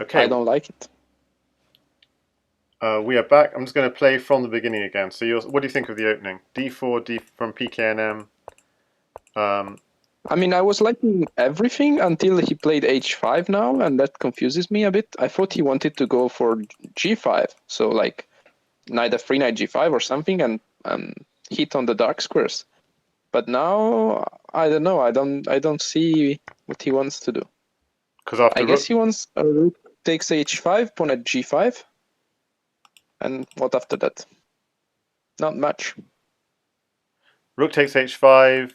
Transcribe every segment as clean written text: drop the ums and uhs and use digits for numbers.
Okay. I don't like it. We are back. I'm just going to play from the beginning again. So, what do you think of the opening? D4, D from pknm. I mean, I was liking everything until he played h5 now, and that confuses me a bit. I thought he wanted to go for g5, so like knight f3, knight g5 or something, and hit on the dark squares. But now I don't know. I don't see what he wants to do. Because after I guess he wants a rook takes h5, pawn at g5, and what after that? Not much. rook takes h5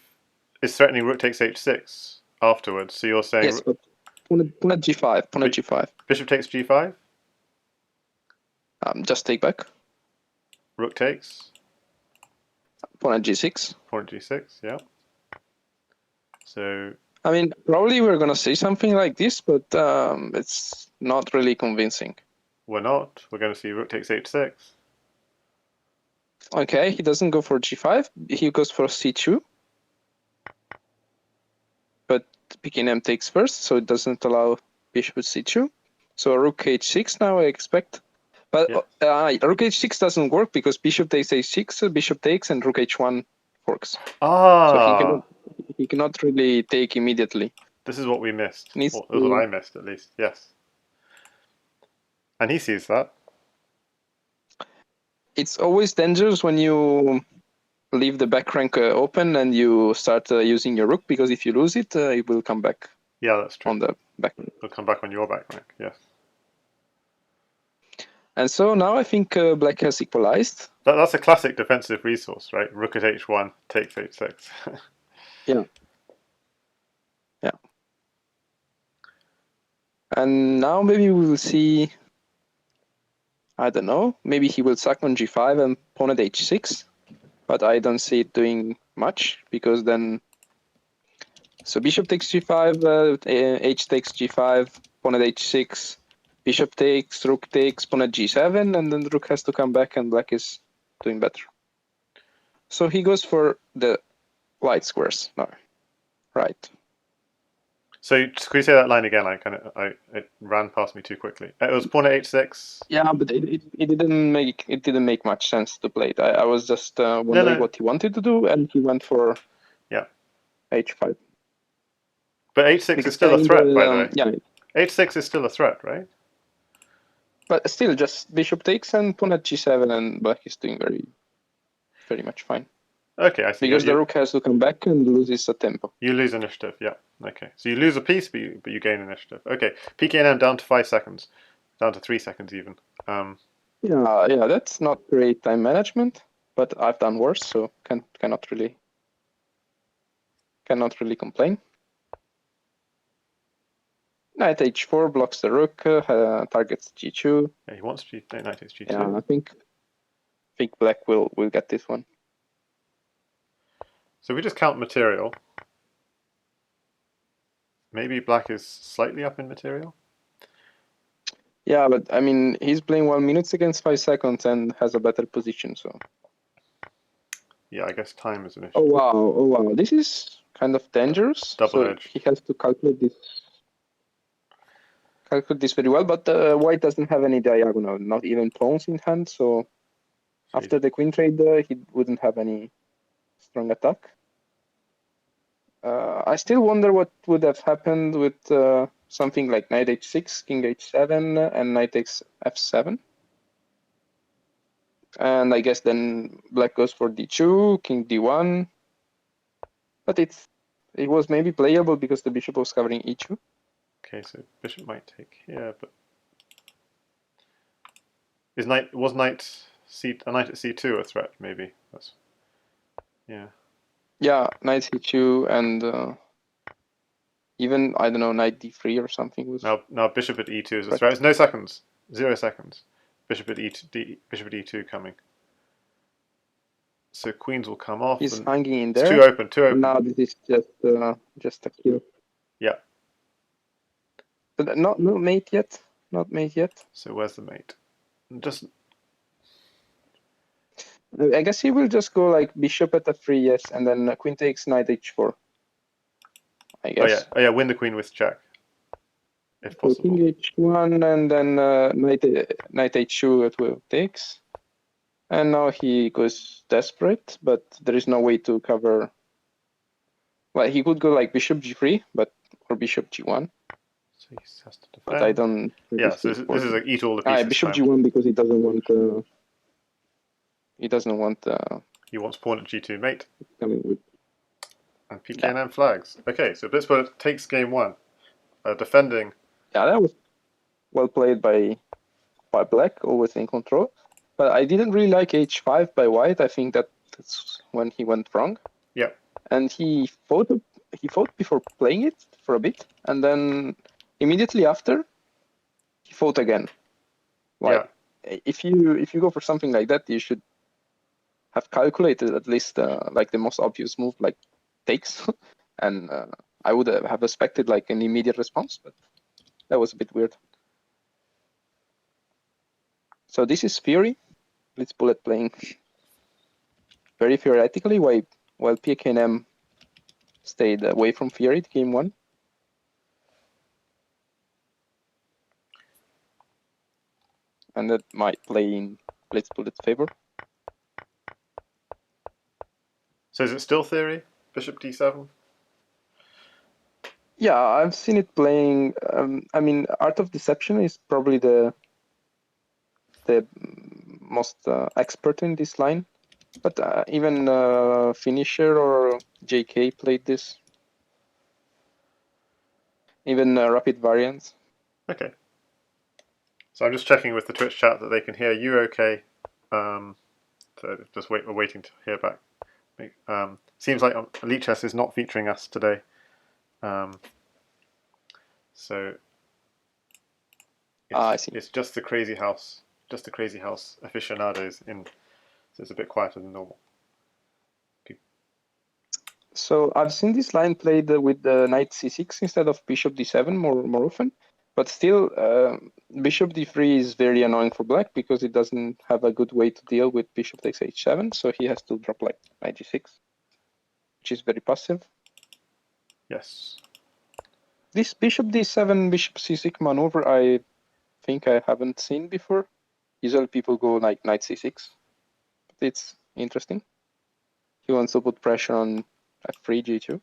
is threatening rook takes h6 afterwards. So you're saying Yes, but pawn at g5, pawn at g5. Bishop takes g5. Just take back. Rook takes. Pawn at g6. Pawn at g6. Yeah. So. I mean, probably we're gonna say something like this, but it's not really convincing. We're not. We're going to see rook takes h6. Okay, he doesn't go for g5. He goes for c2. But pknm takes first, so it doesn't allow bishop c2. So rook h6 now, I expect. But rook h6 doesn't work because bishop takes h6, bishop takes, and rook h1 forks. So he cannot really take immediately. This is what we missed. Well, this is to... what I missed, at least. Yes. And he sees that. It's always dangerous when you leave the back rank open and you start using your rook, because if you lose it, it will come back. Yeah, that's true. On the back rank. It'll come back on your back rank, yes. And so now I think black has equalized. That's a classic defensive resource, right? Rook at h1 takes h6. Yeah. Yeah. And now maybe we will see, I don't know, maybe he will sack on g5 and pawn at h6, but I don't see it doing much, because then, so bishop takes g5, h takes g5, pawn at h6, bishop takes, rook takes, pawn at g7, and then the rook has to come back and black is doing better. So he goes for the white squares now, right? So could you say that line again? It ran past me too quickly. It was pawn at h6. Yeah, but it didn't make much sense to play it. I was just wondering what he wanted to do, and he went for h5. But h6 is still a threat, by the way. Yeah. h6 is still a threat, right? But still, just bishop takes and pawn at g7, and black is doing very much fine. Okay, I see. Because the rook has to come back and loses a tempo. You lose initiative, yeah. Okay, so you lose a piece, but you gain initiative. Okay, pknm down to 5 seconds, down to 3 seconds even. Yeah, that's not great time management, but I've done worse, so cannot really complain. Knight h4 blocks the rook, targets g2. Yeah, he wants knight takes g2. Yeah, I think black will get this one. So we just count material. Maybe black is slightly up in material. Yeah, but I mean, he's playing 1 minute against 5 seconds and has a better position, so. Yeah, I guess time is an issue. Oh wow, this is kind of dangerous. Double edge. He has to calculate this very well, but white doesn't have any diagonal, not even pawns in hand, so after the queen trade, he wouldn't have any strong attack. I still wonder what would have happened with something like knight h6, king h7, and knight takes f7. And I guess then black goes for d2, king d1. But it was maybe playable because the bishop was covering e2. Okay, so bishop might take here, but was knight at c2 a threat? Maybe that's Yeah, knight c2 and even I don't know, knight d3 or something was. Now bishop at e2 is a threat. It's no seconds, 0 seconds. Bishop at e2 coming. So queens will come off. He's hanging in there. It's too open. Now this is just a kill. Yeah. But not mate yet. Not mate yet. So where's the mate? I guess he will just go like bishop at f3, yes, and then queen takes knight h4. I guess. Oh yeah, win the queen with check. if So possible. king h1 and then knight h2 at 12 takes. And now he goes desperate, but there is no way to cover. Well, he could go like bishop g3, or bishop g1, So he has to but I defend. don't really Yeah, so see it this is working. like eat all the pieces Bishop time. g1 because he doesn't want. He doesn't want. He wants pawn at g2 mate. Coming with. And pknm flags. Okay, so blitzbullet takes game 1, defending. Yeah, that was well played by black, always in control. But I didn't really like h5 by white. I think that's when he went wrong. Yeah. And he fought before playing it for a bit, and then immediately after he fought again. Like if you go for something like that, you should have calculated at least like the most obvious move, like takes, and I would have expected like an immediate response, but that was a bit weird. So this is Fury, blitzbullet playing very theoretically, while pknm stayed away from Fury at game 1. And that might play in blitzbullet's favor. So is it still theory? Bishop d7? Yeah, I've seen it playing. I mean, Art of Deception is probably the most expert in this line, but even Finisher or JK played this. Even Rapid Variants. Okay. So I'm just checking with the Twitch chat that they can hear you okay. So just we're waiting to hear back. Seems like Elite Chess is not featuring us today. So I see. It's just the Crazyhouse aficionados in. So it's a bit quieter than normal. So I've seen this line played with the knight c6 instead of bishop d7 more often, but still bishop d3 is very annoying for black because it doesn't have a good way to deal with bishop takes h7, so he has to drop like knight g6, which is very passive. Yes. This bishop d7, bishop c6 maneuver I think I haven't seen before. Usually people go like knight c6, but it's interesting. He wants to put pressure on f3, g2.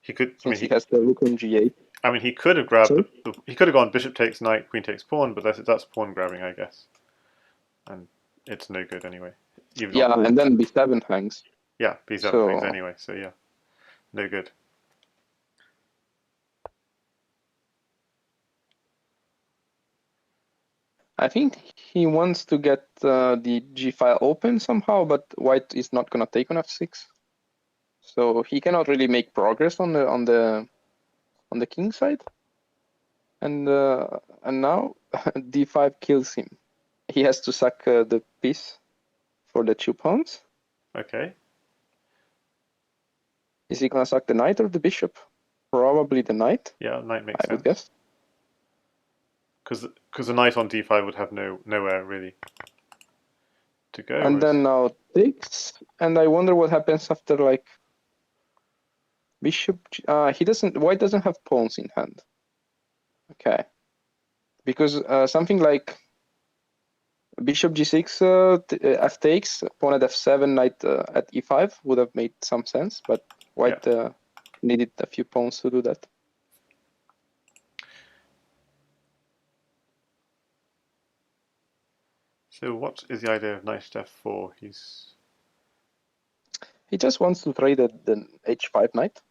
He could. Since he has the rook on g8. I mean, he could have grabbed he could have gone bishop takes knight, queen takes pawn, but that's pawn grabbing, I guess, and it's no good anyway. Yeah, and then b7 hangs. Yeah, b7 hangs anyway, so yeah, no good. I think he wants to get the g file open somehow, but white is not gonna take on f6, so he cannot really make progress on the king side. And now d5 kills him. He has to sack the piece for the 2 pawns. Okay. Is he gonna sack the knight or the bishop? Probably the knight. Yeah, knight makes sense. I would guess. Because the knight on d5 would have nowhere really to go. And then now takes, and I wonder what happens after like bishop. White doesn't have pawns in hand. Okay, because something like bishop g6, f takes, pawn at f7, knight at e5 would have made some sense, but white needed a few pawns to do that. So what is the idea of knight f4? He just wants to trade the h5 knight.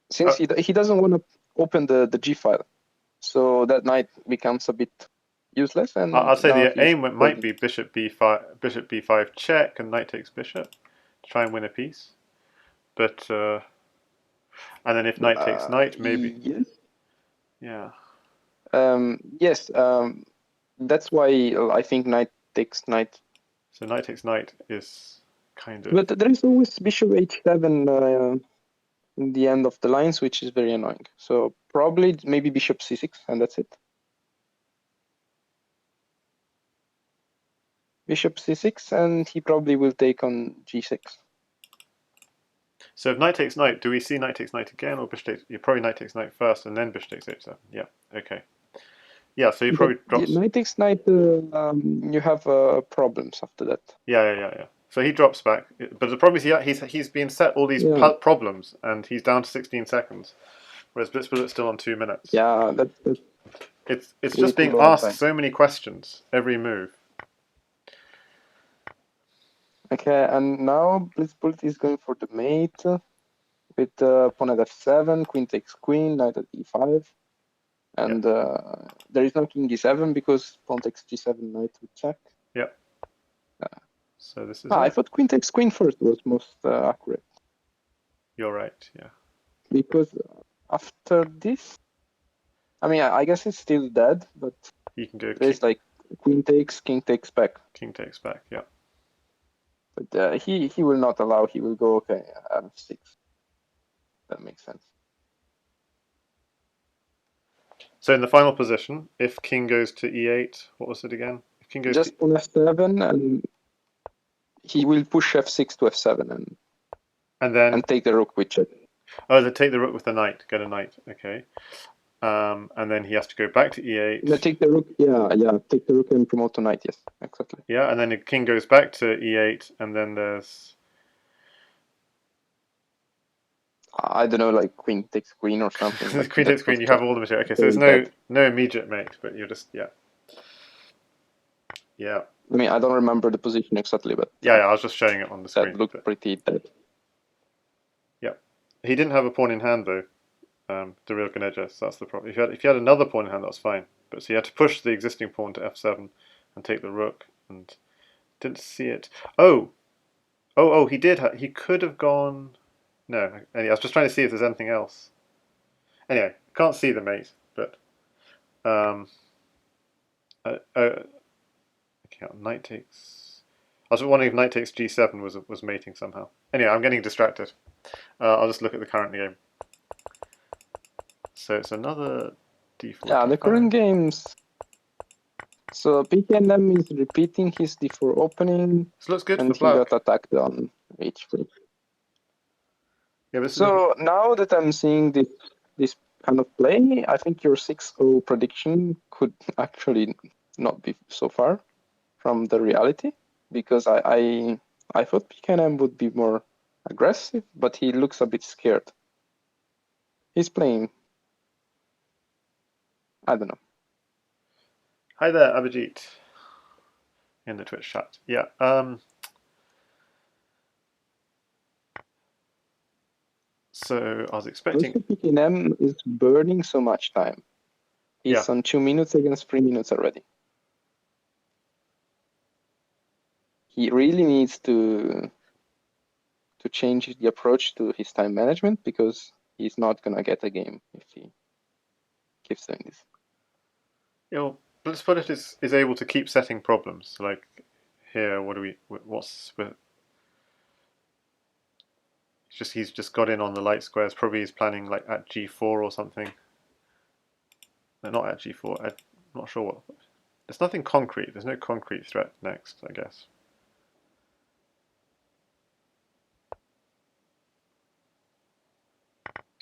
Since he doesn't want to open the g file, so that knight becomes a bit useless. And I'd say the aim might be bishop b5 check and knight takes bishop to try and win a piece. But and then if knight takes knight, maybe. Yes. Yeah. Yes. That's why I think knight takes knight. So knight takes knight is kind of. But there is always bishop h7 in the end of the lines, which is very annoying. So probably maybe bishop c6, and that's it. Bishop c6, and he probably will take on g6. So if knight takes knight, do we see knight takes knight again, or bishop takes? You probably knight takes knight first, and then bishop takes h7. Yeah. Okay. Yeah. So he probably drops. Knight takes knight. You have problems after that. Yeah. So he drops back, but the problem is he's been set all these problems, and he's down to 16 seconds, whereas blitzbullet's still on 2 minutes. Yeah, that's It's just being asked so many questions every move. Okay, and now blitzbullet is going for the mate with pawn at f7, queen takes queen, knight at e5, and there is no king e7 because pawn takes g7, knight would check. Yep. So this is. I thought queen takes queen first was most accurate. You're right. Yeah. Because after this, I mean, I guess it's still dead, but he can go. There's like queen takes, king takes back. King takes back. Yeah. But he will not allow. He will go okay f6. That makes sense. So in the final position, if king goes to e8, what was it again? If king goes just on f7, and he will push f6 to f7 and take the rook with check. Oh, they take the rook with the knight. Get a knight. Okay. And then he has to go back to e8. No, take the rook. Yeah. Take the rook and promote to knight. Yes, exactly. Yeah, and then the king goes back to e8, and then there's. I don't know, like queen takes queen or something. Like queen takes queen. You have all the material. Okay, so there's no immediate mate, but you're just yeah. I mean, I don't remember the position exactly, but yeah, I was just showing it on the screen. That looked pretty dead. Yeah, he didn't have a pawn in hand though. The real Ganejas, so that's the problem. If you had another pawn in hand, that was fine. But so he had to push the existing pawn to f7 and take the rook, and didn't see it. Oh, he did. He could have gone. No, I was just trying to see if there's anything else. Anyway, can't see the mate, but okay, knight takes. I was wondering if knight takes g7 was mating somehow. Anyway, I'm getting distracted. I'll just look at the current game. So it's another d4. Yeah, the current games. So pknm is repeating his d4 opening. This looks good and for black. He got attacked on h3. Yeah, so now that I'm seeing this kind of play, I think your 6-0 prediction could actually not be so far from the reality, because I thought pknm would be more aggressive, but he looks a bit scared. He's playing. I don't know. Hi there, Abhijit, in the Twitch chat. Yeah. So I was expecting. pknm is burning so much time. He's on 2 minutes against 3 minutes already. He really needs to change the approach to his time management, because he's not gonna get a game if he keeps doing this. Yeah, well, blitzbullet is able to keep setting problems. Like here, he's just got in on the light squares. Probably he's planning like at g4 or something. No, not at g4. I'm not sure what. There's nothing concrete. There's no concrete threat next, I guess.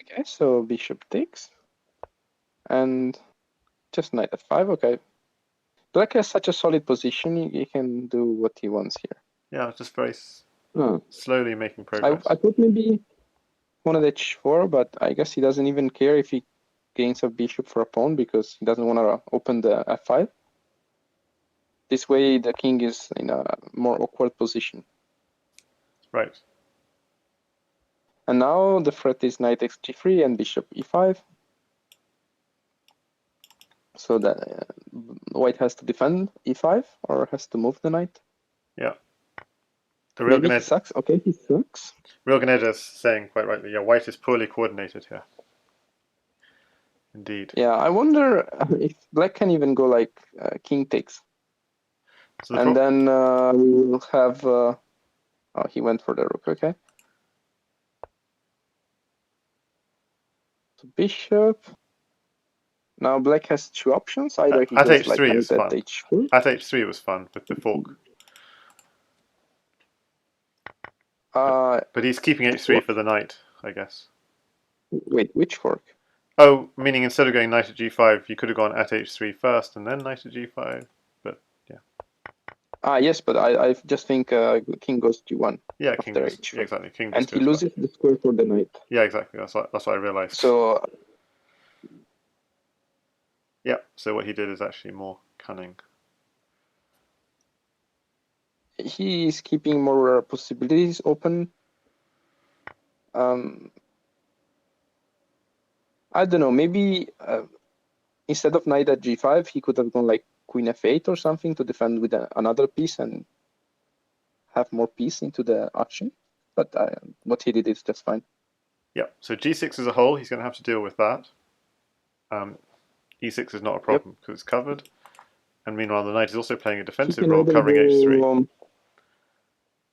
Okay, so bishop takes, and just knight f5. Okay, black has such a solid position; he can do what he wants here. Yeah, just very slowly making progress. I thought maybe pawn at h4, but I guess he doesn't even care if he gains a bishop for a pawn, because he doesn't want to open the f5. This way, the king is in a more awkward position. Right. And now the threat is knight takes g3 and bishop e5. So that white has to defend e5 or has to move the knight. Yeah. Maybe he sucks. Okay, he sucks. Real Ganeja is saying quite rightly, yeah, white is poorly coordinated here. Indeed. Yeah, I wonder if black can even go like king takes. So and then we will have... oh, he went for the rook, okay. So bishop. Now black has two options. Either he goes like knight at h4. At h3 was fun with the fork. But he's keeping h3 fork? for the knight, I guess. Wait, which fork? Oh, meaning instead of going knight at g5, you could have gone at h3 first and then knight at g5. But yeah. Yes, but I just think king goes g1 Yeah, king after goes, h5. yeah, exactly. King And just he goes back. loses the square for the knight. Yeah, exactly. That's what I realized. So yeah. So what he did is actually more cunning. he is keeping more possibilities open. I don't know. Maybe instead of knight at g5, he could have gone like queen f8 or something to defend with another piece and have more piece into the action. But what he did is just fine. Yeah. So g6 as a whole, he's going to have to deal with that. E6 is not a problem because it's covered. And meanwhile, the knight is also playing a defensive role, covering h3.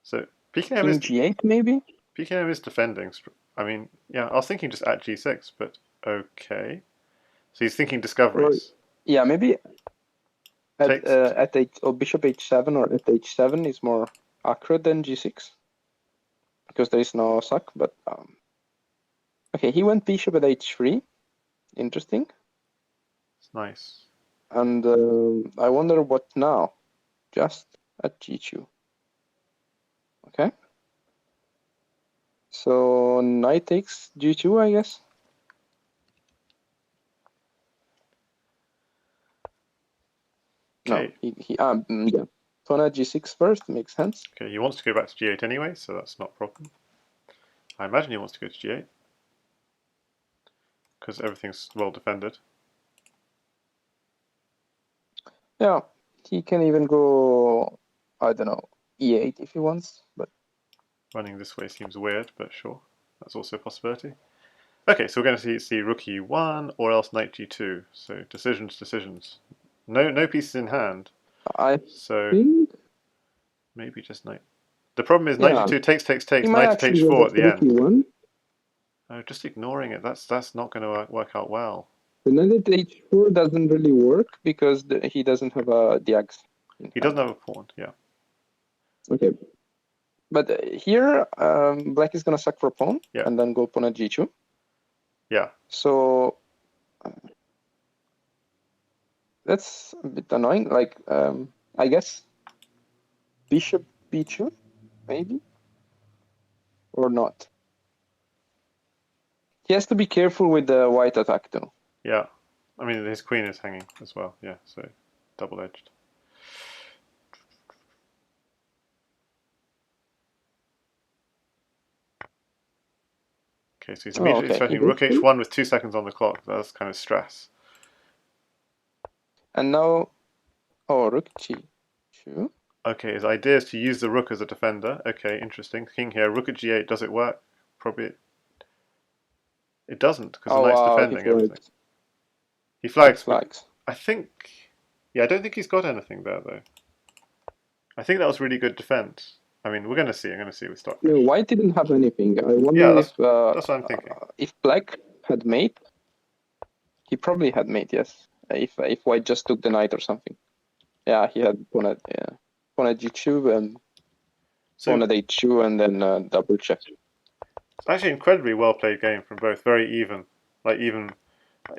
So King g8 maybe? pknm is defending. I mean, yeah, I was thinking just at g6, but okay. So he's thinking discoveries. Yeah, maybe at bishop h7 or at h7 is more accurate than g6 because there is no suck. But okay, he went bishop at h3. Interesting. It's nice. And I wonder what now. Just at g2. Okay. So knight takes g2, I guess. Okay. No, yeah. Pawn at g6 first makes sense. Okay, he wants to go back to g8 anyway, so that's not a problem. I imagine he wants to go to g8 because everything's well defended. Yeah, he can even go, I don't know, e8 if he wants, but running this way seems weird, but sure, that's also a possibility. Okay, so we're going to see rook e1 or else knight g2. So decisions. No pieces in hand. I So think maybe just knight. The problem is knight g2 takes, he might knight at actually go h4 back at to the rook end. e1. Oh, just ignoring it. That's not going to work out well. The knight at h4 doesn't really work because he doesn't have a diags. He doesn't have a pawn, yeah. Okay. But here, black is going to sack for a pawn and then go pawn at g2. Yeah. So that's a bit annoying. Like, I guess bishop b2, maybe? Or not? He has to be careful with the white attack, though. Yeah. I mean, his queen is hanging as well, yeah, so double-edged. Okay, so he's immediately threatening rook h1 with 2 seconds on the clock. That's kind of stress. And now, rook g2. Okay, his idea is to use the rook as a defender. Okay, interesting. King here, rook at g8. Does it work? Probably it doesn't because the knight's defending everything. He flags. I think, yeah, I don't think he's got anything there though. I think that was really good defense. I mean, we're going to see. I'm going to see with stock. No, white didn't have anything. I wonder that's what I'm thinking. If black had mate, he probably had mate. Yes, if white just took the knight or something. Yeah, he had pawn at g2 and pawn at h2 and then double check. It's actually an incredibly well played game from both. Very even. Like even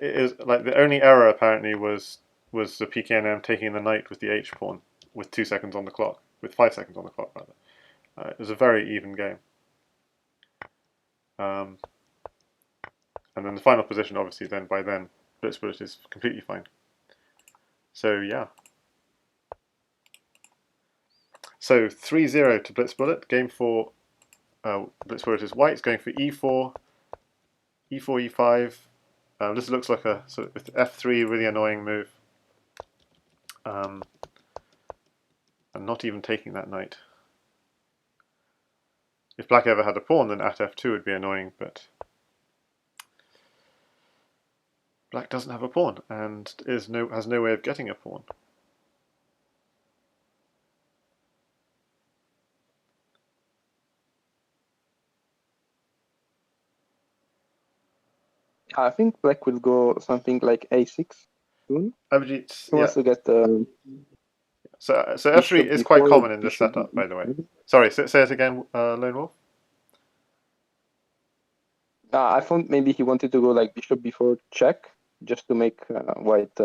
it is like the only error apparently was the pknm taking the knight with the h pawn with 2 seconds on the clock, with 5 seconds on the clock rather. It was a very even game. And then the final position, obviously, by then, blitzbullet is completely fine. So, yeah. So, 3-0 to blitzbullet. Game 4, blitzbullet is white. It's going for e4, e4, e5. This looks like a sort of with f3, really annoying move. And not even taking that knight. If black ever had a pawn, then at f2 would be annoying, but black doesn't have a pawn and has no way of getting a pawn. I think black will go something like a6 soon. He wants to get the. So f3 is quite common in this setup, by the way. Sorry, say it again, Lone Wolf. I thought maybe he wanted to go like bishop before check, just to make white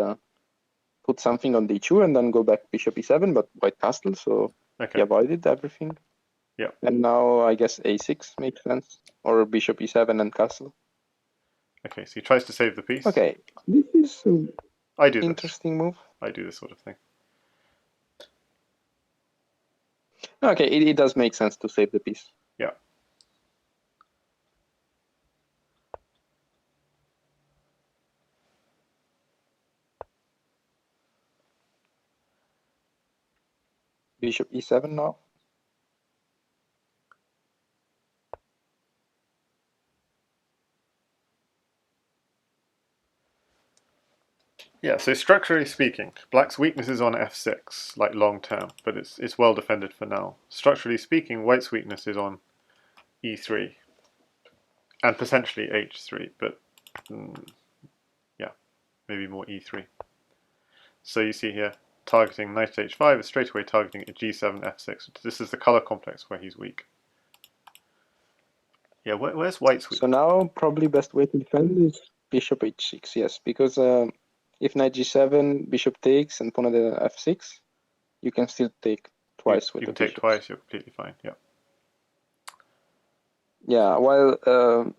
put something on d2 and then go back bishop e7, but white castle, so he Okay. avoided everything. Yeah. And now I guess a6 makes sense, or bishop e7 and castle. Okay, so he tries to save the piece. Okay, this is an I do this. interesting move. I do this sort of thing. Okay, it does make sense to save the piece. Yeah. Bishop e7 now. Yeah, so structurally speaking, black's weakness is on f6, like long term, but it's well defended for now. Structurally speaking, white's weakness is on e3, and potentially h3, but yeah, maybe more e3. So you see here, targeting knight at h5 is straight away targeting at g7, f6. This is the color complex where he's weak. Yeah, where's white's weak? So now probably best way to defend is bishop h6, yes, because if knight g7, bishop takes, and pawn at f6, you can still take twice with you the can take bishops. twice, you're completely fine, yeah. Yeah, while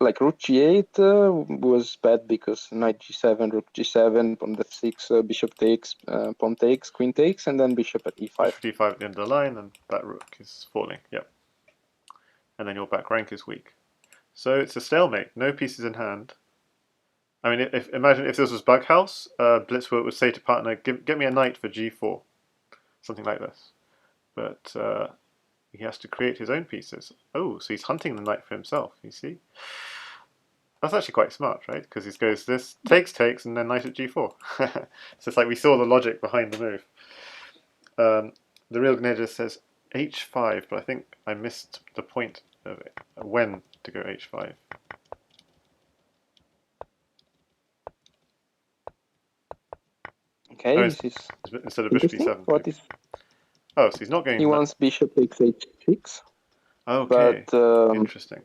like rook g8 was bad because knight g7, rook g7, pawn f6, bishop takes, pawn takes, queen takes, and then bishop at e5. Bishop d5 at the end of the line, and that rook is falling, yep. And then your back rank is weak. So it's a stalemate, no pieces in hand. I mean, imagine if this was Bughouse, blitzbullet would say to partner, get me a knight for g4, something like this. But he has to create his own pieces. Oh, so he's hunting the knight for himself, you see? That's actually quite smart, right? Because he goes this, takes, and then knight at g4. So it's like we saw the logic behind the move. The real Gnedja says h5, but I think I missed the point of it. When to go h5. Okay, Oh, this is instead of bishop interesting. e7. What is Oh, so he's not going. he wants bishop takes h6, Okay, but interesting.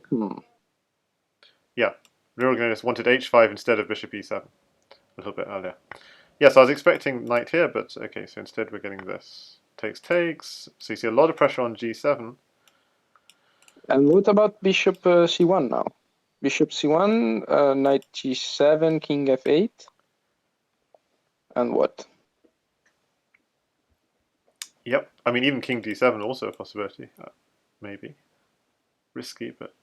Yeah, real Gnedja wanted h5 instead of bishop e7 a little bit earlier. Yes, I was expecting knight here, but okay, so instead we're getting this. Takes. So you see a lot of pressure on g7. And what about bishop c1 now? Bishop c1, knight g7, king f8, and what? Yep, I mean even king d7 also a possibility, maybe. Risky, but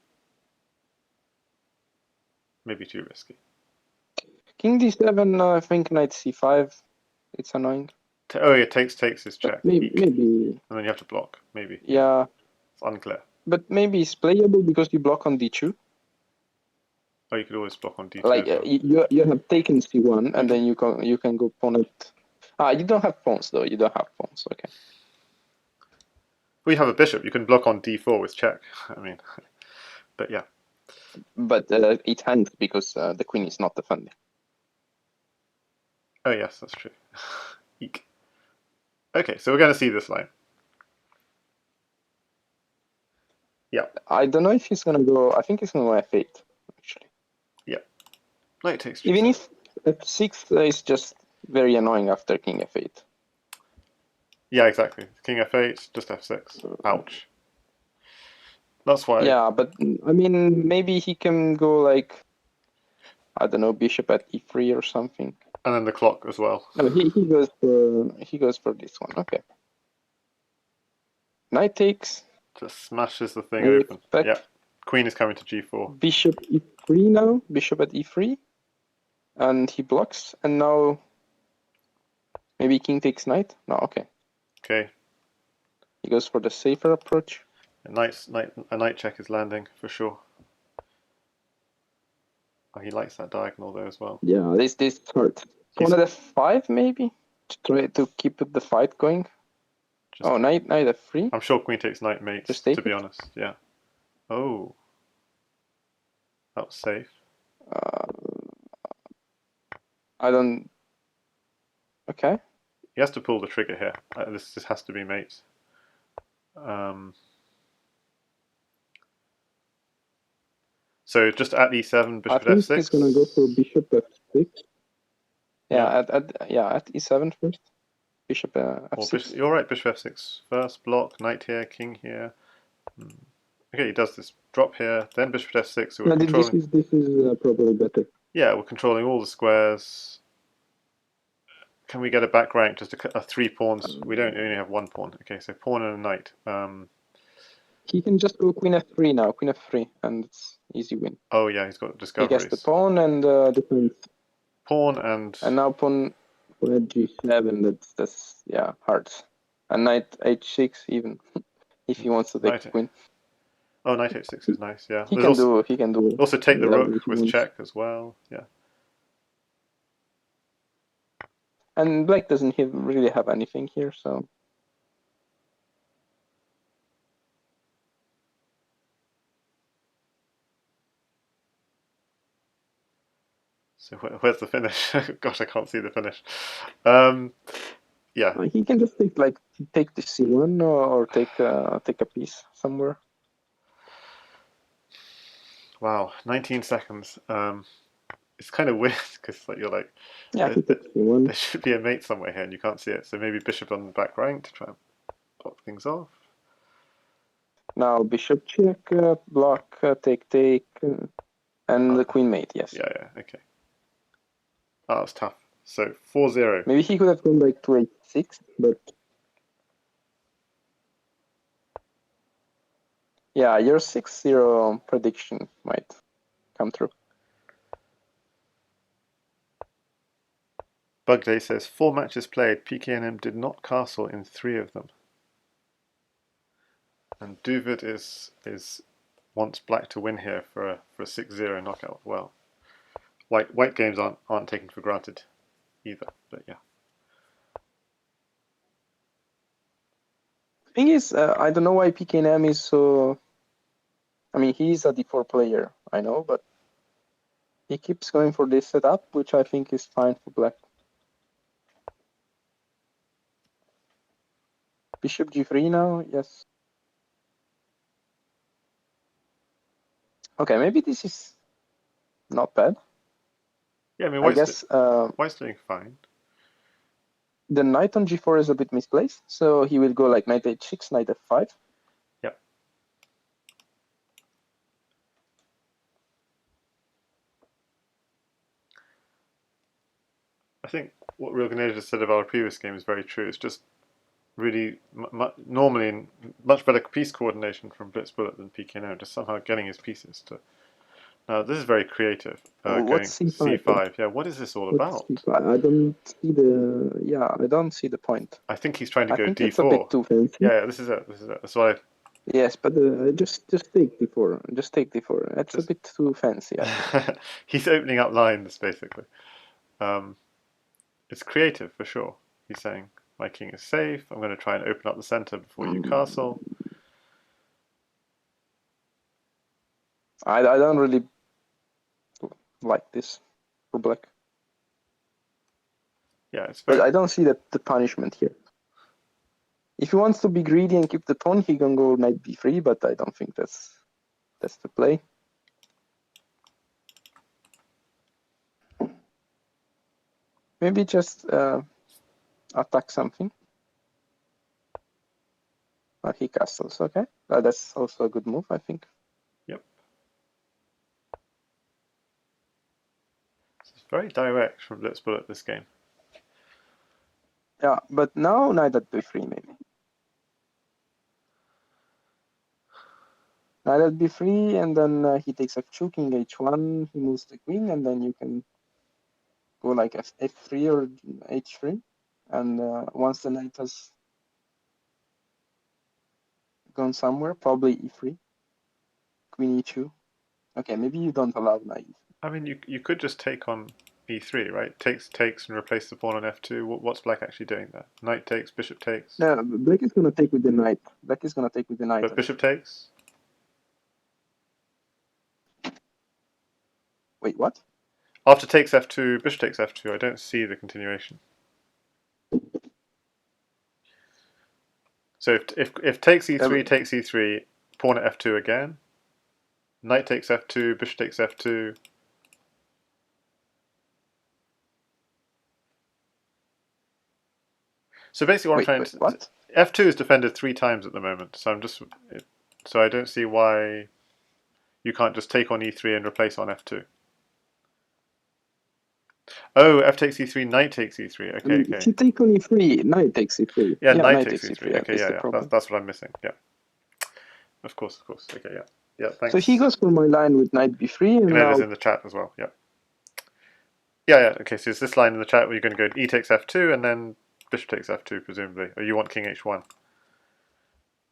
maybe too risky. King d7, I think knight c5, it's annoying. Oh yeah, takes is check. Maybe. And then you have to block, maybe. Yeah. It's unclear. But maybe it's playable because you block on d2. Oh, you could always block on d2 Like as well. you have taken c1, and then you can go pawn it. You don't have pawns though. You don't have pawns. Okay. Well, you have a bishop. You can block on d4 with check. I mean, but yeah. But it hangs because the queen is not defending. Oh yes, that's true. Eek. Okay, so we're going to see this line. Yeah. I don't know if he's gonna go. I think he's gonna go f8 actually. Yeah. Knight takes g7. Even if f6 is just very annoying after king f8. Yeah, exactly. King f8, just f6. Ouch. That's why. Yeah, but I mean, maybe he can go like, I don't know, bishop at e3 or something. And then the clock as well. No, he goes for this one. Okay. Knight takes. Just smashes the thing open. Yeah. Queen is coming to g4. Bishop e3 now. Bishop at e3. And he blocks. And now maybe king takes knight. No, okay. Okay. He goes for the safer approach. A knight check is landing for sure. Oh, he likes that diagonal though as well. Yeah, this hurts. Pawn at f5 maybe to try to keep the fight going. Knight f3. I'm sure queen takes knight mates. To be honest, yeah. Oh, that was safe. I don't. Okay. He has to pull the trigger here. This has to be mates. So just at e7, I bishop at think f6. he's gonna go for bishop f6. Yeah. At e7 first. Bishop Or f6. you're right, bishop f6 first, block, knight here, king here. Okay, he does this drop here, then bishop f6, so we're No, controlling. this is probably better. Yeah, we're controlling all the squares. Can we get a back rank, just a 3 pawns? We don't only have 1 pawn. Okay, so pawn and a knight. He can just go queen f3 now, queen f3, and it's easy win. Oh yeah, he's got He discoveries. gets the pawn and defense. Pawn and now pawn at g7. That's yeah hard. And knight h6 even, if he wants to take the queen. Oh, knight h6 is nice. Yeah, He can do. Also take the rook with check as well. Yeah. And black doesn't really have anything here, so. So where's the finish? Gosh, I can't see the finish. Yeah. He can just take the c1 or take a piece somewhere. Wow, 19 seconds. It's kind of weird because you're like, yeah, he takes c1. There should be a mate somewhere here and you can't see it. So maybe bishop on the back rank to try and block things off. Now bishop check, block, take, and the queen mate. Yes. Yeah. Okay. Oh, that's tough. So 4-0. Maybe he could have gone like to h6, but yeah, your 6-0 prediction might come true. Bugday says 4 matches played. pknm did not castle in 3 of them. And Duvid wants black to win here for a 6-0 knockout. Well, white games aren't taken for granted either. But yeah. Thing is, I don't know why pknm is so. I mean, he's a d4 player, I know, but he keeps going for this setup, which I think is fine for black. Bishop g3 now, yes. Okay, maybe this is not bad. Yeah, I mean, White's doing fine. The knight on g4 is a bit misplaced, so he will go like knight h6, knight f5. Yep. I think what Real Grenadier said about our previous game is very true. It's just really normally much better piece coordination from blitzbullet than pknm, just somehow getting his pieces to. Now this is very creative. Going c5. Yeah, what is this all about? I don't see the. Yeah, I don't see the point. I think he's trying to go d4. It's a bit too fancy. Yeah, this is it. That's why. Yes, but just take d4. Just take d4. That's a bit too fancy. He's opening up lines basically. It's creative for sure. He's saying my king is safe. I'm going to try and open up the center before you castle. I don't really like this for black. Yeah, it's very. But I don't see the punishment here. If he wants to be greedy and keep the pawn, he can go knight b3, but I don't think that's the play. Maybe just attack something. Oh, he castles, okay. That's also a good move, I think. Yep. It's very direct from blitzbullet this game. Yeah, but now knight at b3 maybe. Knight at b3, and then he takes f2, king h1, he moves the queen, and then you can go like f3 or h3. And once the knight has gone somewhere, probably e3, queen e2. Okay, maybe you don't allow knight. I mean, you could just take on e3, right? Takes and replace the pawn on f2. What's black actually doing there? Knight takes, bishop takes. No, black is gonna take with the knight. Black is gonna take with the knight. But bishop takes. Wait, what? After takes f2, bishop takes f2. I don't see the continuation. So if takes e3, takes e3, pawn at f2 again. Knight takes f2, bishop takes f2. So basically, what I'm trying to what? f2 is defended 3 times at the moment. So so I don't see why you can't just take on e3 and replace on f2. Oh, f takes e3, knight takes e3. Okay, If okay. you take on e3, knight takes e3. Yeah, Yeah, knight knight takes takes e3. e3. Okay, That's yeah, the yeah. problem. That's what I'm missing. Yeah, of course, of course. Okay, yeah, yeah. So he Thanks. goes for my line with knight b3, and Canada's now in the chat as well. Yeah, yeah, yeah. Okay, so it's this line in the chat where you're going to go e takes f2 and then bishop takes f2 presumably, or you want king h1.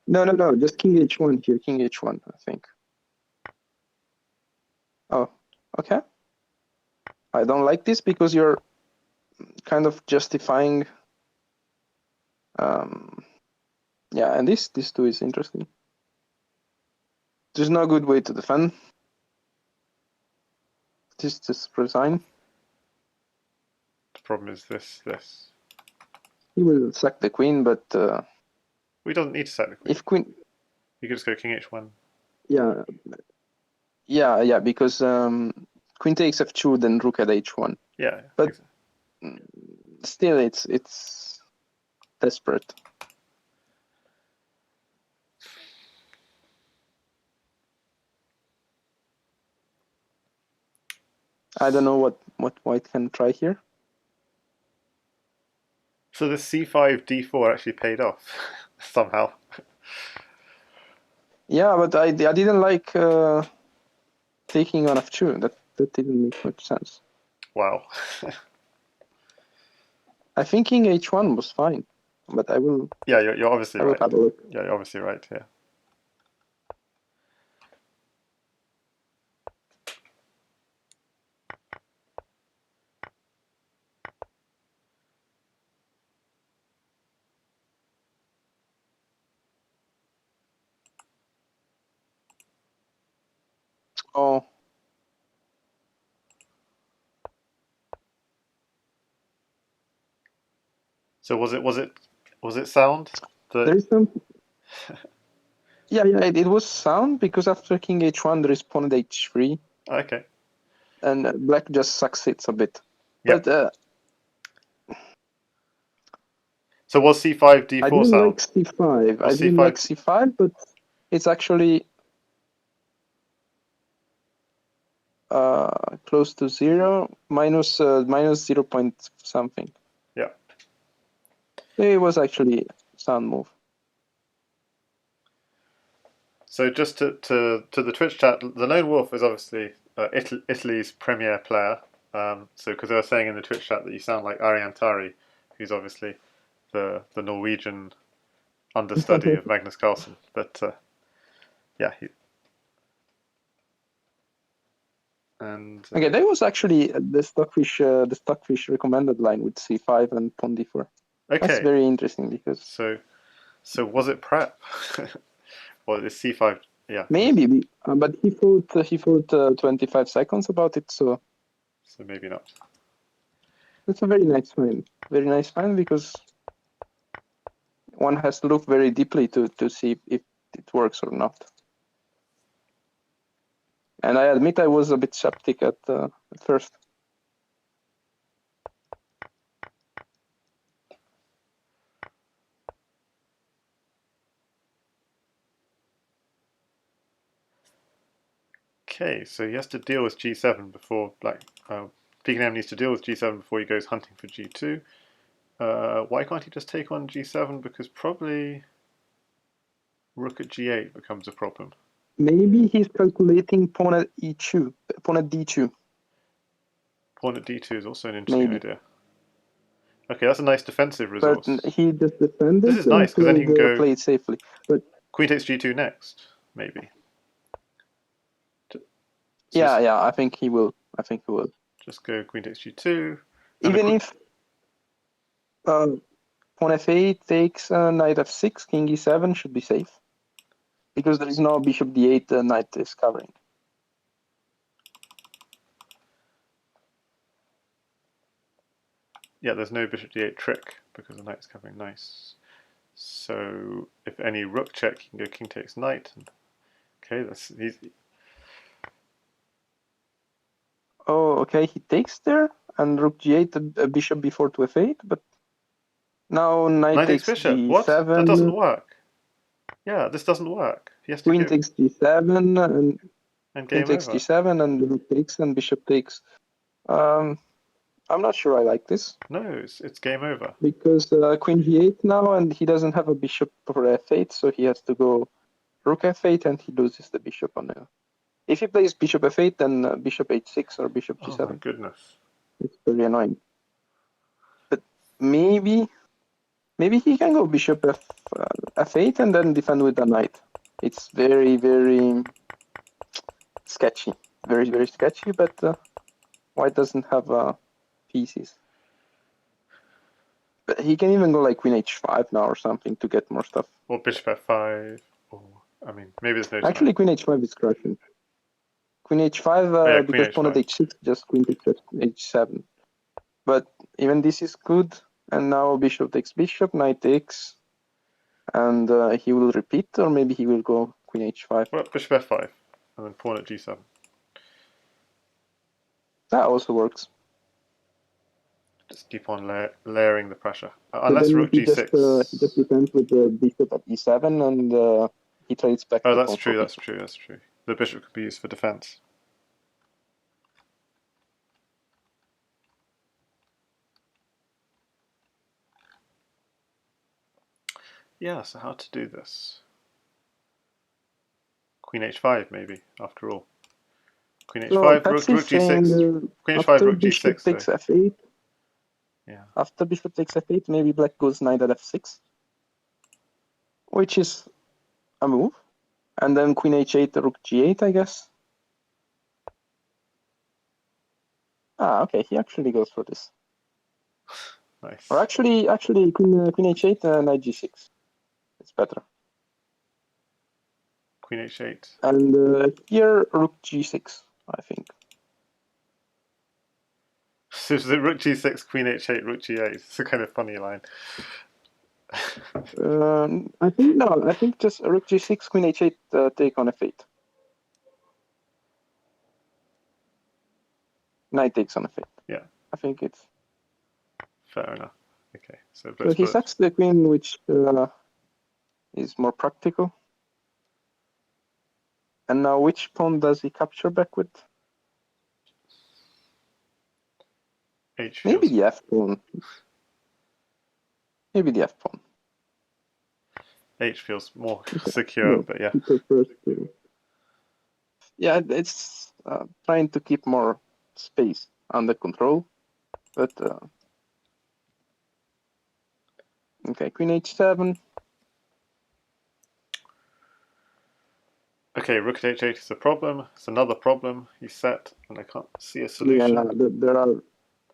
no, just king h1 here, king h1, I think. Oh, okay. I don't like this because you're kind of justifying. Yeah, and this too is interesting. There's no good way to defend. Just resign. The problem is this. He will sack the queen, but We don't need to sack the queen. if queen, You could just go king h1. yeah, because queen takes f2, then rook at h1. Yeah, But exactly. still, it's desperate. I don't know what white can try here. So this c5 d4 actually paid off somehow. Yeah, but I didn't like taking on f2. That didn't make much sense. Wow. I think king h1 was fine, but I will. Yeah, you're obviously I will right. have a look. Yeah, you're obviously right. Yeah. Oh, So was it sound? there is some. Yeah, it was sound because after king h1 there is pawn at h3, Okay. and black just succeeds a bit. Yep. But So was c5 I d4 didn't like sound? c5. I Was didn't like c5? c5, but it's actually close to 0, minus 0 point something. Yeah. It was actually a sound move. So just to the Twitch chat, the Lone Wolf is obviously Italy's premier player. So because they were saying in the Twitch chat that you sound like Ariantari, who's obviously the Norwegian understudy of Magnus Carlsen. But yeah, Okay, that was actually the stockfish recommended line with c5 and pawn d4. That's okay. very interesting because So was it prep? Or is c5? Yeah. maybe, but he thought 25 seconds about it, so So maybe not. it's a very nice find. Very nice find because one has to look very deeply to see if it works or not. And I admit I was a bit skeptic at first. Okay, so he has to deal with g7 before black. pknm needs to deal with g7 before he goes hunting for g2. Why can't he just take on g7? Because probably rook at g8 becomes a problem. Maybe he's calculating pawn at e2, pawn at d2. Pawn at d2 is also an interesting Maybe. idea. Okay, that's a nice defensive But resource. he just This defended is and nice because then he can go played safely. But queen takes g2 next, maybe. So yeah, I think he will. Just go queen takes g2. Even if pawn f8 takes knight f6, king e7 should be safe. Because there is no bishop d8 knight is covering. Yeah, there's no bishop d8 trick because the knight's covering nice. So if any rook check, you can go king takes knight. And, okay, okay, he takes there, and rook g8, a bishop b4 to f8, but now knight Knight takes takes bishop. What? That g7. doesn't work. Yeah, this doesn't work. He has to Queen go takes g7, and and queen game takes over. g7, and rook takes, and bishop takes. I'm not sure I like this. No, it's game over. Because queen g8 now, and he doesn't have a bishop for f8, so he has to go rook f8, and he loses the bishop on it. If he plays bishop f8, then bishop h6 or bishop g7. Oh my goodness. It's very annoying. But maybe he can go bishop f8 and then defend with the knight. It's very, very sketchy. Very, very sketchy, but white doesn't have pieces. But he can even go like queen h5 now or something to get more stuff. Or bishop f5. Or, I mean, maybe there's no Actually, time. queen h5 is crushing. Queen h5 Yeah, because queen pawn at h5. h6, just queen takes h7. But even this is good. And now bishop takes bishop, knight takes. And he will repeat, or maybe he will go queen h5. Well, bishop f5. And then pawn at g7. That also works. Just keep on layering the pressure. So Unless then rook g6. he just defends with the bishop at e7, and he trades back Oh, the that's pawn true, for that's bishop. true, that's true. The bishop could be used for defense. Yeah, so how to do this? Queen h5 maybe, after all. Queen So h5, rook Patsy's saying g6. Queen h5, after rook bishop g6 takes though. f8, Yeah. after bishop takes f8, maybe black goes knight at f6, which is a move. And then queen h8, rook g8, I guess. Ah, okay, he actually goes for this. Nice. Or actually, queen h8, knight g6. It's better. Queen h8. And here, rook g6, I think. So is it rook g6, queen h8, rook g8? It's a kind of funny line. I think no. I think just rook g6, queen h8, take on f8. Knight takes on f8. Yeah. I think it's. Fair enough. Okay, so So he blitzbullet. sacks the queen, which is more practical. And now, which pawn does he capture back with? H Maybe feels. the f pawn. Maybe the f pawn. H feels more Okay. secure, No, but yeah. he prefers to. Yeah, it's trying to keep more space under control, but okay, queen h7. Okay, rook at h8 is a problem. It's another problem. He's set, and I can't see a solution. Yeah, there are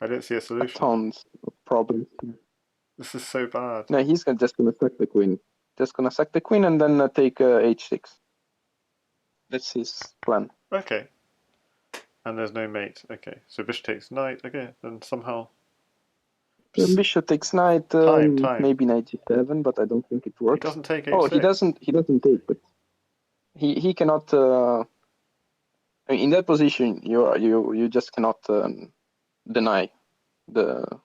I don't see a solution. tons of problems here. This is so bad. No, he's just gonna sack the queen. Just gonna sack the queen and then take h6. That's his plan. Okay. And there's no mate. Okay, so bishop takes knight. Okay, then somehow. Then bishop takes knight. Time. Maybe knight g7, but I don't think it works. He doesn't take h6. Oh, he doesn't. He doesn't take, but he cannot. I mean, in that position, you just cannot deny the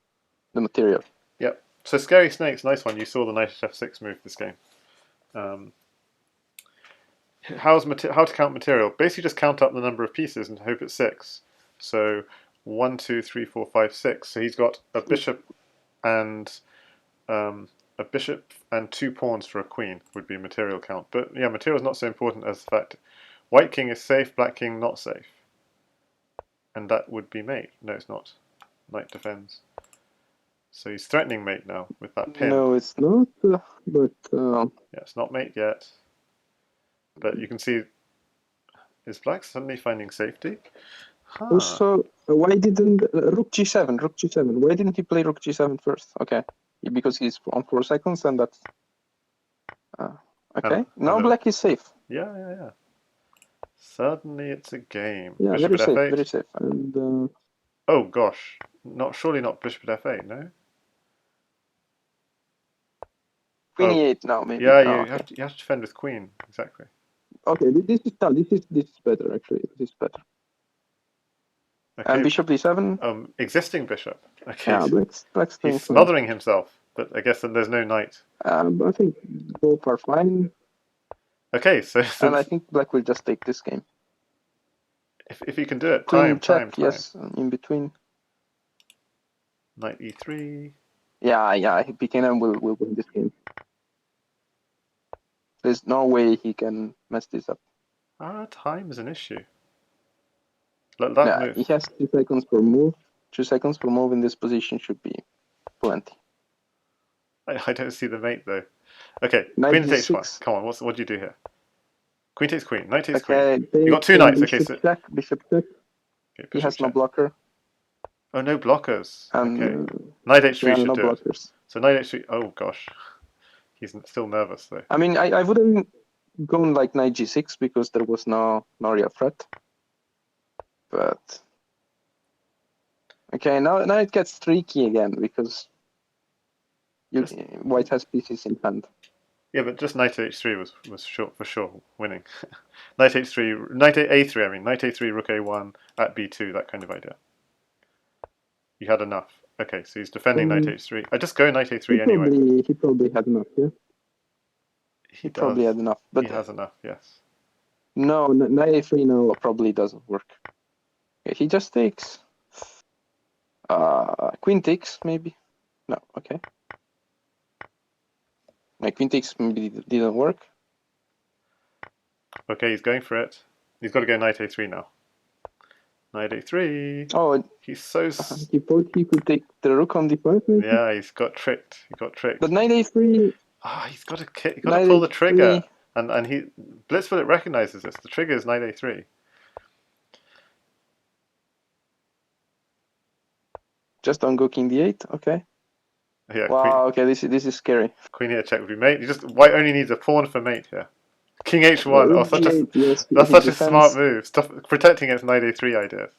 material. Yep. So Scary Snake's nice one. You saw the knight at f6 move this game. How to count material? Basically, just count up the number of pieces and hope it's 6. So 1, 2, 3, 4, 5, 6. So he's got a bishop and 2 pawns for a queen would be material count. But yeah, material is not so important as the fact white king is safe, black king not safe, and that would be mate. No, it's not. Knight defends. So he's threatening mate now with that pin. No, it's not. But yeah, it's not mate yet. But you can see, is black suddenly finding safety? Huh. Also, why didn't rook g7? Rook g7. Why didn't he play rook g7 first? Okay, because he's on 4 seconds, and that's okay. Now black is safe. Yeah. Suddenly it's a game. Yeah, Bishop very at safe, f8. very safe. And oh gosh, surely not bishop at f8, no. queen e8 now, maybe. Yeah, you have to defend with queen, exactly. Okay, this is tough. This is better actually. This is better. Okay. And bishop d7. Existing bishop. Okay, Yeah, black's doing he's fine. smothering himself, but I guess then there's no knight. I think both are fine. Okay, so And I think black will just take this game. if he can do it, Queen time. yes, in between. Knight e3. Yeah, pknm will win this game. There's no way he can mess this up. Time is an issue. That move. He has 2 seconds per move. 2 seconds per move in this position should be plenty. I don't see the mate though. Okay, Knight queen takes d6. 1. Come on, what do you do here? Queen takes queen. Knight takes Okay, queen. You got 2 knights. Okay, bishop so check, bishop check. okay, He has check. no blocker. Oh, no blockers. And, Okay, knight h3 should no do blockers. it. So knight h3. Oh gosh, he's still nervous though. I mean, I wouldn't go like knight g6 because there was no real threat. But okay, now it gets tricky again because white has pieces in hand. Yeah, but just knight h3 was for sure winning. Knight h3, knight a3. I mean, knight a3, rook a1 at b2. That kind of idea. You had enough. Okay, so he's defending knight h3. I just go knight a3 anyway. He probably had enough. Yeah. He does. Probably had enough, but he has enough. Yes. No, knight a3 now probably doesn't work. Okay, he just takes. Queen takes maybe. No, okay. My queen takes maybe didn't work. Okay, he's going for it. He's got to go knight a3 now. Knight a3. Oh, he's so. He thought he could take the rook on d5. Maybe? Yeah, he's got tricked. He got tricked. But knight a3. He's got to pull the trigger, and he blitzbullet recognizes this. The trigger is knight a3. Just don't go king d8. Okay. Yeah. Wow. Okay. This is scary. Queen here check would be mate. White only needs a pawn for mate here. King h1. Oh, that's such a smart move. Stuff protecting against knight a3 ideas.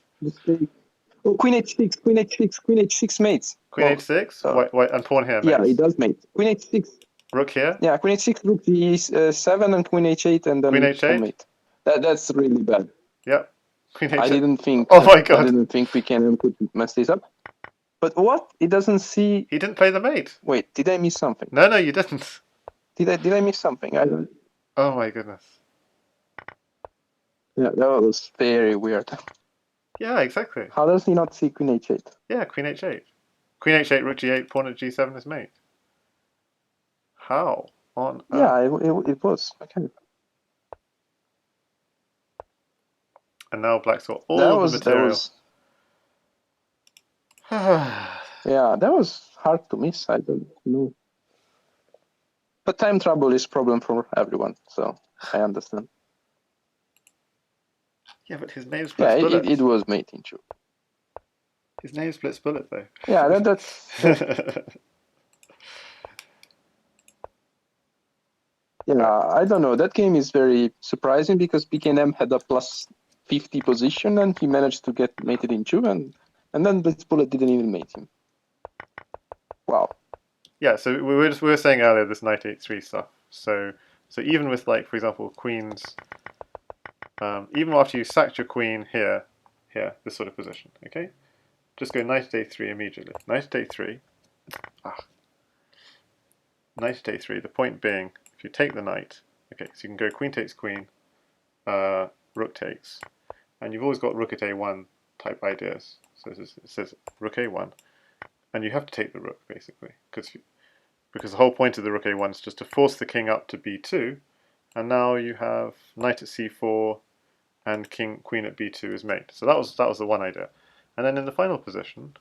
Oh, queen h6, queen h6, queen h6 mates. Queen h6. So, white and pawn here. Yeah, it does mate. Queen h6. Rook here. Yeah, queen h6, rook d7, and queen h8, and then queen h8. Mate. That's really bad. Yep. Queen h8. I didn't think. Oh my god! I didn't think pknm could mess this up. But what? It doesn't see. He didn't play the mate. Wait, did I miss something? No, you didn't. Did I miss something? I don't. Oh my goodness. Yeah, that was very weird. Yeah, exactly. How does he not see queen h8? Yeah, queen h8. Queen h8, rook g8, pawn at g7 is mate. How on earth? Yeah, it was. Okay. And now black's got all the material. Yeah, that was hard to miss. I don't know. But time trouble is a problem for everyone, so I understand. Yeah, but his name's blitzbullet. Yeah, it was mate in two. His name's blitzbullet, though. Yeah, that's. Yeah, I don't know. That game is very surprising because pknm had a plus 50 position and he managed to get mated in two, and then blitzbullet didn't even mate him. Wow. Yeah, so we were saying earlier this knight h3 stuff. So even with, like, for example, queens, even after you sacked your queen here, this sort of position, okay? Just go knight at a3 immediately. Knight at a3. Knight at a3. The point being, if you take the knight, okay, so you can go queen takes queen, rook takes, and you've always got rook at a1 type ideas. So it says rook a1, and you have to take the rook basically, because the whole point of the rook a1 is just to force the king up to b2, and now you have knight at c4 and queen at b2 is mate. So that was the one idea. And then in the final position,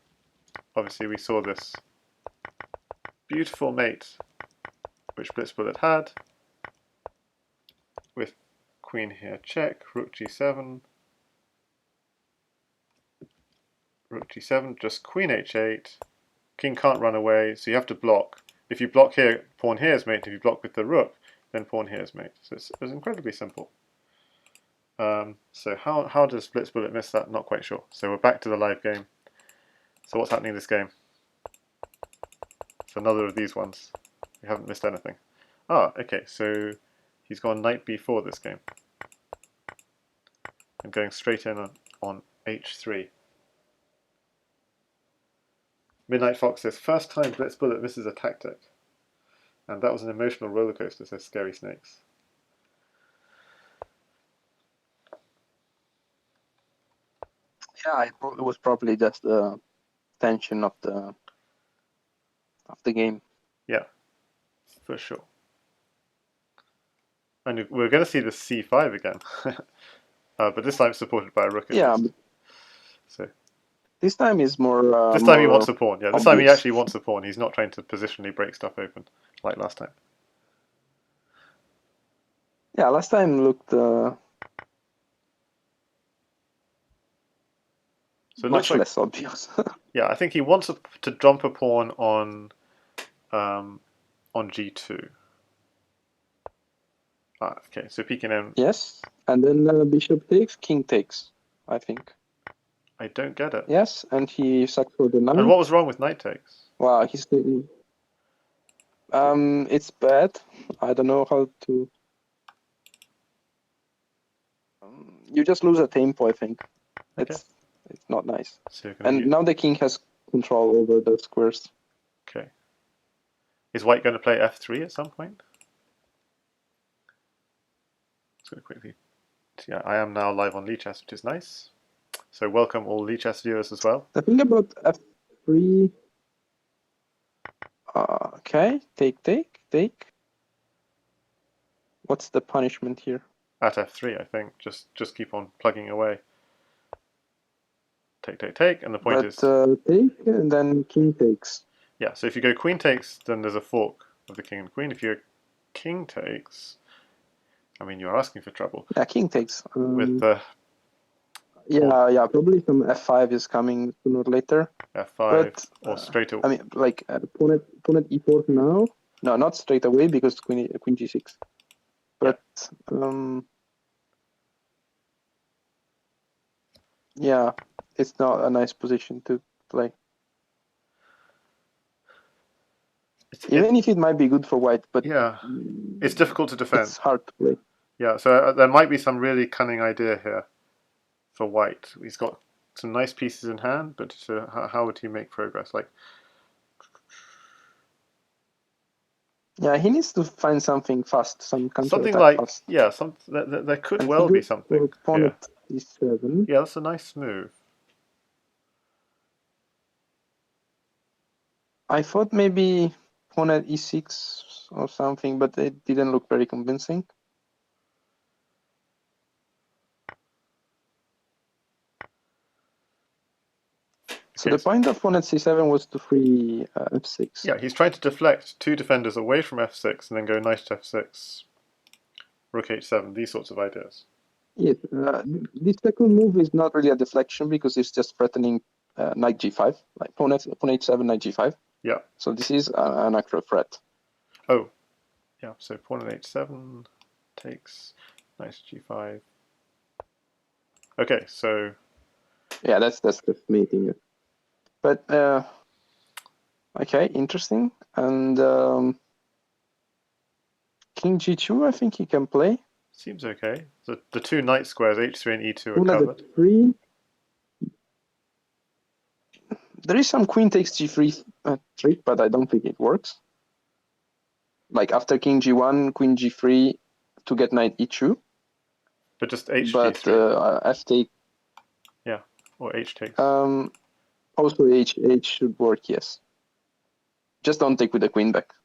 obviously we saw this beautiful mate which blitzbullet had, with queen here check, rook g7, just queen h8, king can't run away, so you have to block. If you block here, pawn here is mate. If you block with the rook, then pawn here is mate. So it's incredibly simple. So how does blitzbullet miss that? Not quite sure. So we're back to the live game. So what's happening in this game? It's another of these ones. We haven't missed anything. Okay, so he's gone knight b4 this game. And going straight in on h3. Midnight Fox says, first time blitzbullet misses a tactic. And that was an emotional roller coaster, says Scary Snakes. Yeah, it was probably just the tension of the game. Yeah, for sure. And we're going to see the C5 again. But this time it's supported by a rook at Yeah, least. So this time is more. this time he more wants a pawn. Yeah, this time he actually wants a pawn. He's not trying to positionally break stuff open like last time. Yeah, last time looked so much less obvious. Yeah, I think he wants to jump a pawn on G2. Okay, so pknm. Yes, and then bishop takes, king takes, I think. I don't get it. Yes, and he sucked for the knight. And what was wrong with knight takes? Wow, he's taking. It's bad. I don't know how to. You just lose a tempo, I think. Okay. It's not nice. So and now the king has control over the squares. Okay. Is white going to play f3 at some point? Let's go quickly. Yeah, I am now live on Lichess, which is nice. So welcome all Lichess viewers as well. The thing about f3. Okay, take. What's the punishment here? At f3, I think. Just keep on plugging away. Take, and the point is... take, and then king takes. Yeah, so if you go queen takes, then there's a fork of the king and queen. If you go king takes, I mean, you're asking for trouble. Yeah, king takes. With the... Yeah, probably some f5 is coming sooner or later. f5, or straight away. I mean, like, opponent e4 now. No, not straight away, because queen g6. But, yeah, it's not a nice position to play. Even if it might be good for white, but yeah, it's difficult to defend. It's hard to play. Yeah, so there might be some really cunning idea here for white. He's got some nice pieces in hand, but how would he make progress? Like, yeah, he needs to find something fast, some something like fast. Yeah, there could well be something. Pawn at e7. Yeah, that's a nice move. I thought maybe pawn at e6 or something, but it didn't look very convincing. So the point of pawn at c7 was to free f6. Yeah, he's trying to deflect two defenders away from f6 and then go knight to f6, rook h7, these sorts of ideas. Yes, this second move is not really a deflection because it's just threatening knight g5, like pawn h7, knight g5. Yeah. So this is an actual threat. Oh, yeah. So pawn at h7 takes knight g5. Okay, so. Yeah, that's just mating it. But okay, interesting. And king g2, I think he can play. Seems okay. The two knight squares, h3 and e2, are covered. There is some queen takes g3 trick, but I don't think it works. Like after king g1, queen g3 to get knight e2. But just h but f take. Yeah, or h takes. Also h should work, yes. Just don't take with the queen back.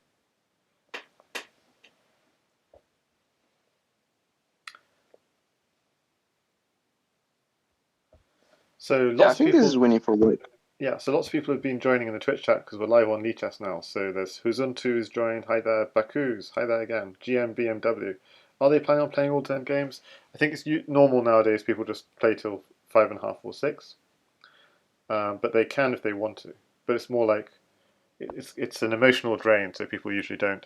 So I think this is winning for white. Yeah, so lots of people have been joining in the Twitch chat because we're live on Lichess now. So there's Huzuntu's joined. Hi there, Baku's. Hi there again. GM Are they planning on playing all 10 games? I think it's normal nowadays. People just play till 5.5 or 6. But they can if they want to. But it's more like it's an emotional drain, so people usually don't.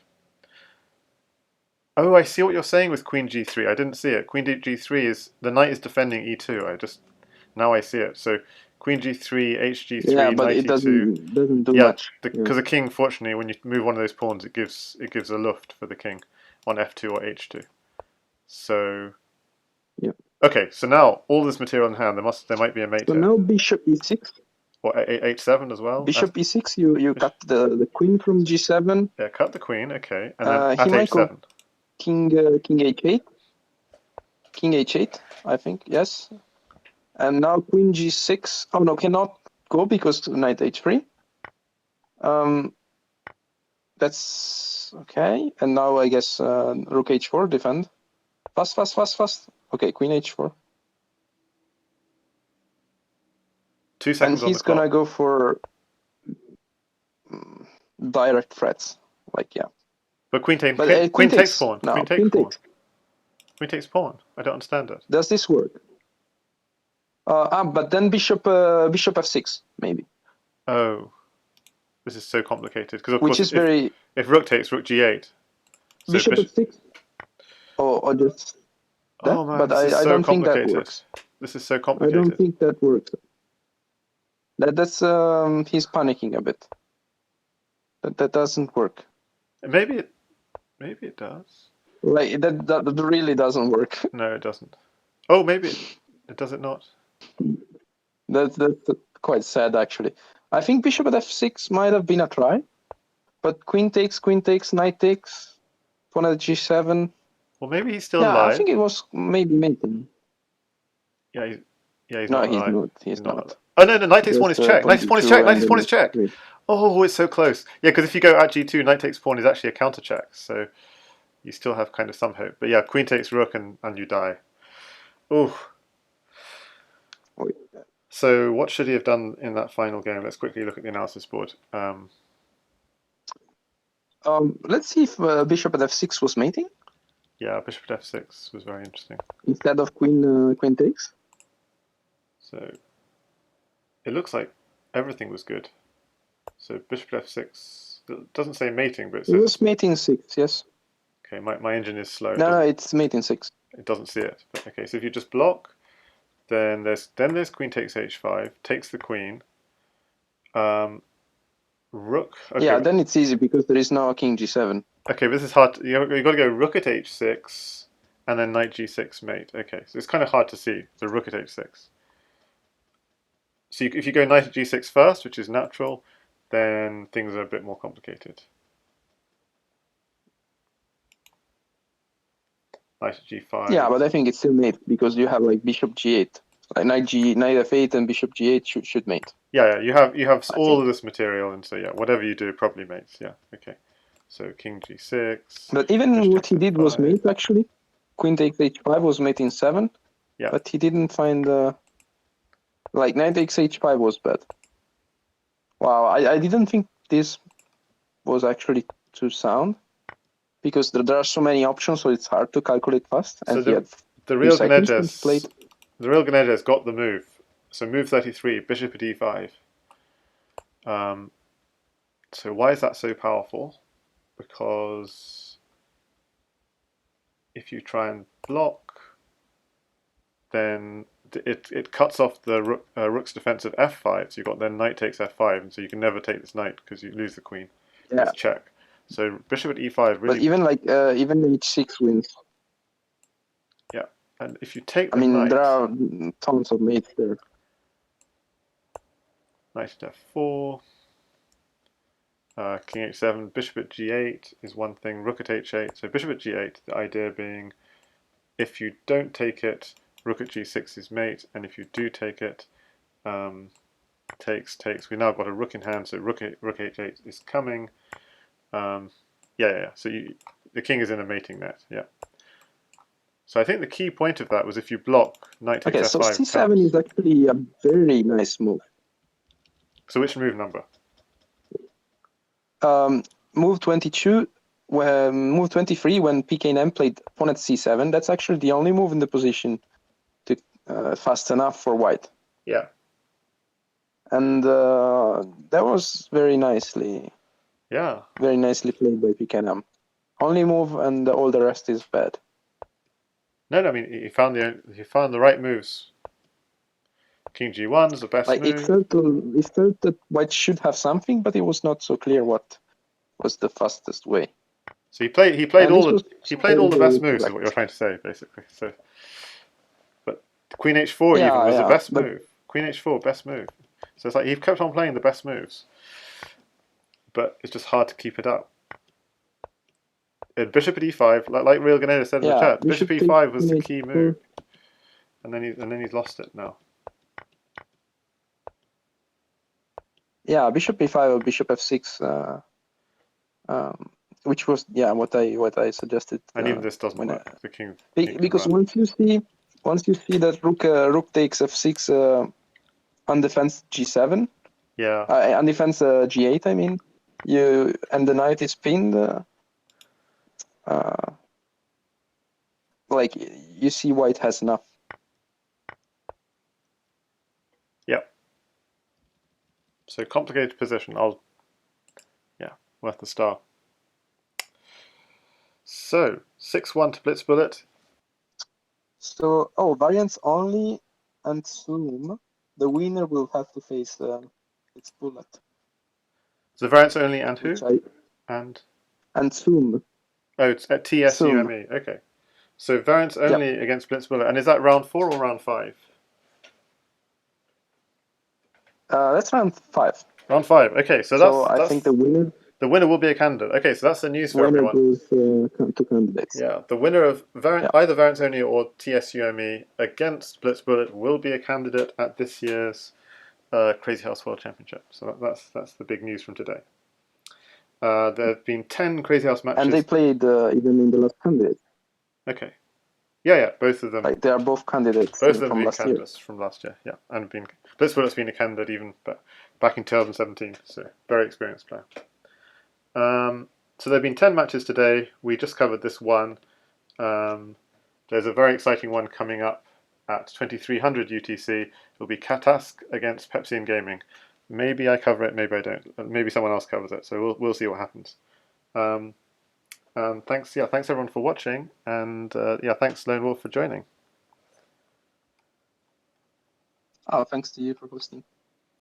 Oh, I see what you're saying with Queen G3. I didn't see it. Queen G3 is the knight is defending E2. Now I see it. So Queen G3, HG3, yeah, but knight it doesn't do much. Because the king, fortunately, when you move one of those pawns, it gives a luft for the king on F2 or H2. So yeah. Okay, so now all this material in hand, there might be a mate. So here. now bishop E6. or h7 as well. Bishop e6, you cut the queen from g7. Yeah, cut the queen, okay. And then He at might go h7. king h8. King h8, I think, yes. And now queen g6. Oh no, cannot go because knight h3. That's okay. And now I guess rook h4, defend. Fast, fast, fast, fast. Okay, queen h4. 2 And seconds on the he's gonna clock. go for direct threats. Like, yeah. But queen takes pawn. Now, Queen takes pawn. Queen takes pawn. I don't understand it. Does this work? But then bishop f6, maybe. Oh. This is so complicated. Because, of Which course, is very... if rook takes, rook g8. So bishop f6? Or just that? Oh man, but this is I so don't think that complicated. works. This is so I complicated. don't think that works. That's he's panicking a bit. That doesn't work. Maybe it does. Like that really doesn't work. No, it doesn't. Oh, maybe it does it not. That's quite sad actually. I think bishop at f6 might have been a try, but queen takes, knight takes, pawn at g7. Well, maybe he's still Yeah, alive. I think it was maybe mating. Yeah, he's No, not he's alive. not. He's not. Oh no, knight takes pawn is check. Knight takes pawn is check. Knight takes pawn is check. Wait. Oh, it's so close. Yeah, because if you go at g2, knight takes pawn is actually a counter check. So you still have kind of some hope. But yeah, queen takes rook and you die. Oh. Wait. So what should he have done in that final game? Let's quickly look at the analysis board. Let's see if bishop at f6 was mating. Yeah, bishop at f6 was very interesting. Instead of queen takes. So it looks like everything was good. So bishop at f6, it doesn't say mating, but it says... It was mating 6, yes. Okay, my engine is slow. No, it's mating 6. It doesn't see it. But okay, so if you just block, then there's queen takes h5, takes the queen. Rook. Okay. Yeah, then it's easy because there is no king g7. Okay, but this is hard. You got to go rook at h6 and then knight g6 mate. Okay, so it's kind of hard to see. So rook at h6. So if you go knight at g6 first, which is natural, then things are a bit more complicated. Knight at g5. Yeah, but I think it's still mate because you have like bishop g8. Like knight f8 and bishop g8 should mate. Yeah, you have all of this material, and so yeah, whatever you do probably mates. Yeah, okay. So king g6. But even what he did was mate actually. Queen takes h5 was mate in 7. Yeah. But he didn't find like knight takes h5 was bad. Wow, I didn't think this was actually too sound because there are so many options, so it's hard to calculate fast. And so the real Ganejas got the move. So move 33, bishop at e5. So why is that so powerful? Because if you try and block, then it cuts off the rook's defense of f5. So you've got then knight takes f5, and so you can never take this knight because you lose the queen. Yeah. It's check. So bishop at e5 really. But even like even h6 wins. Yeah, and if you take the I mean, knight, there are tons of mates there. Knight at f4. King h7, bishop at g8 is one thing, rook at h8. So bishop at g8, the idea being if you don't take it, rook at g6 is mate, and if you do take it, takes. We now got a rook in hand, so rook h8 is coming. Yeah. So the king is in a mating net. Yeah. So I think the key point of that was if you block, knight takes f5. So c7 is actually a very nice move. So which move number? Move 22, move 23 when pknm played pawn at c7. That's actually the only move in the position to fast enough for white. Yeah. And that was very nicely. Yeah. Very nicely played by pknm. Only move, and all the rest is bad. No, I mean he found the right moves. King g1 is the best move. It felt that white should have something, but it was not so clear what was the fastest way. So he played all the best moves, is what you're trying to say, basically. So, but queen h4 was the best move. Queen h4, best move. So it's like he kept on playing the best moves, but it's just hard to keep it up. And bishop at e5, like Real Grenada said in the Yeah, chat, bishop e5 was the takes key queen move, h4. and then he's lost it now. Yeah, bishop a5 or bishop f6, which was what I suggested. And even this doesn't when work. The king can because run. once you see that rook takes f6 on defense g7, Yeah. on defense g8, I mean, and the knight is pinned. Like you see, white has enough. Yep. So complicated position. Worth the star. So 6-1 to blitzbullet. So variants only and zoom. The winner will have to face its bullet. So variants only and who? And zoom. Oh, it's at TSUME. Okay. So variants only against blitzbullet. And is that round 4 or round 5? That's round 5. Round 5. Okay, so that's I think the winner will be a candidate. Okay, so that's the news for everyone. Goes to candidates. Yeah, the winner of either variants only or TSUME against blitzbullet will be a candidate at this year's Crazyhouse World Championship. So that's the big news from today. There have been 10 Crazyhouse matches. And they played even in the last candidate. Okay. Yeah, both of them. Like they are both candidates. Both of them from being last candidates from last year. Yeah, and blitzbullet's been a candidate even back in 2017. So very experienced player. So there have been 10 matches today. We just covered this one. There's a very exciting one coming up at 2300 UTC. It'll be Katask against Pepsi Gaming. Maybe I cover it, maybe I don't. Maybe someone else covers it. So we'll see what happens. Thanks everyone for watching, and thanks Lone Wolf for joining. Oh, thanks to you for hosting.